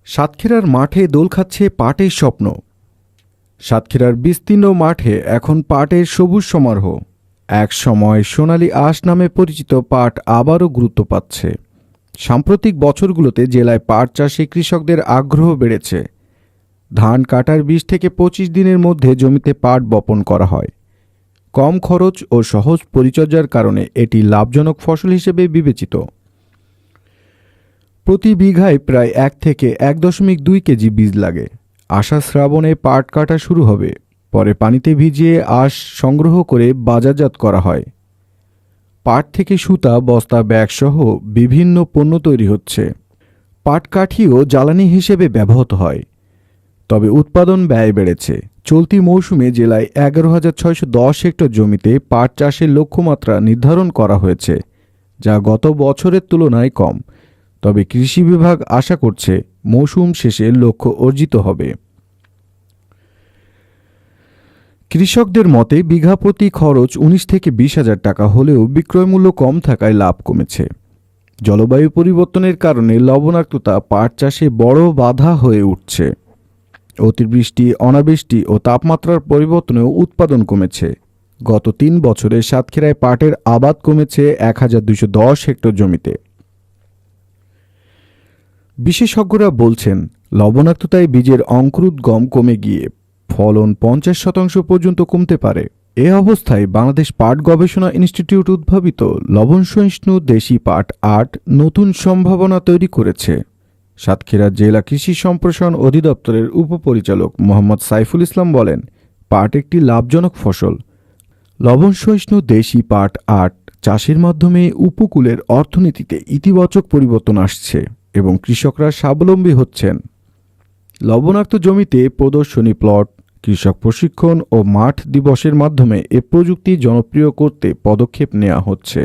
সাতক্ষীরার মাঠে দোল খাচ্ছে পাটের স্বপ্ন। সাতক্ষীরার বিস্তীর্ণ মাঠে এখন পাটের সবুজ সমারোহ। এক সময় সোনালী আঁশ নামে পরিচিত পাট আবারও গুরুত্ব পাচ্ছে। সাম্প্রতিক বছরগুলোতে জেলায় পাট চাষে কৃষকদের আগ্রহ বেড়েছে। ধান কাটার 20 থেকে 25 দিনের মধ্যে জমিতে পাট বপন করা হয়। কম খরচ ও সহজ পরিচর্যার কারণে এটি লাভজনক ফসল হিসেবে বিবেচিত। প্রতি বিঘায় প্রায় 1 থেকে 1.2 কেজি বীজ লাগে। আষাঢ় শ্রাবণে পাট কাটা শুরু হবে, পরে পানিতে ভিজিয়ে আঁশ সংগ্রহ করে বাজারজাত করা হয়। পাট থেকে সুতা, বস্তা, ব্যাগসহ বিভিন্ন পণ্য তৈরি হচ্ছে। পাট কাঠিও জ্বালানি হিসেবে ব্যবহৃত হয়। তবে উৎপাদন ব্যয় বেড়েছে। চলতি মৌসুমে জেলায় 11,610 হেক্টর জমিতে পাট চাষের লক্ষ্যমাত্রা নির্ধারণ করা হয়েছে, যা গত বছরের তুলনায় কম। তবে কৃষি বিভাগ আশা করছে মৌসুম শেষে লক্ষ্য অর্জিত হবে। কৃষকদের মতে বিঘা প্রতি খরচ 19 থেকে 20,000 টাকা হলেও বিক্রয়মূল্য কম থাকায় লাভ কমেছে। জলবায়ু পরিবর্তনের কারণে লবণাক্ততা পাট চাষে বড় বাধা হয়ে উঠছে। অতিবৃষ্টি, অনাবৃষ্টি ও তাপমাত্রার পরিবর্তনেও উৎপাদন কমেছে। গত 3 বছরে সাতক্ষীরায় পাটের আবাদ কমেছে 1,210 হেক্টর জমিতে। বিশেষজ্ঞরা বলছেন, লবণাক্ততায় বীজের অঙ্কুরোদ্গম কমে গিয়ে ফলন 50% পর্যন্ত কমতে পারে। এ অবস্থায় বাংলাদেশ পাট গবেষণা ইনস্টিটিউট উদ্ভাবিত লবণ সহিষ্ণু দেশি পাট 8 নতুন সম্ভাবনা তৈরি করেছে। সাতক্ষীরা জেলা কৃষি সম্প্রসারণ অধিদপ্তরের উপপরিচালক মোহাম্মদ সাইফুল ইসলাম বলেন, পাট একটি লাভজনক ফসল। লবণ সহিষ্ণু দেশি পাট 8 চাষের মাধ্যমে উপকূলের অর্থনীতিতে ইতিবাচক পরিবর্তন আসছে এবং কৃষকরা স্বাবলম্বী হচ্ছেন। লবণাক্ত জমিতে প্রদর্শনী প্লট, কৃষক প্রশিক্ষণ ও মাঠ দিবসের মাধ্যমে এ প্রযুক্তি জনপ্রিয় করতে পদক্ষেপ নেওয়া হচ্ছে।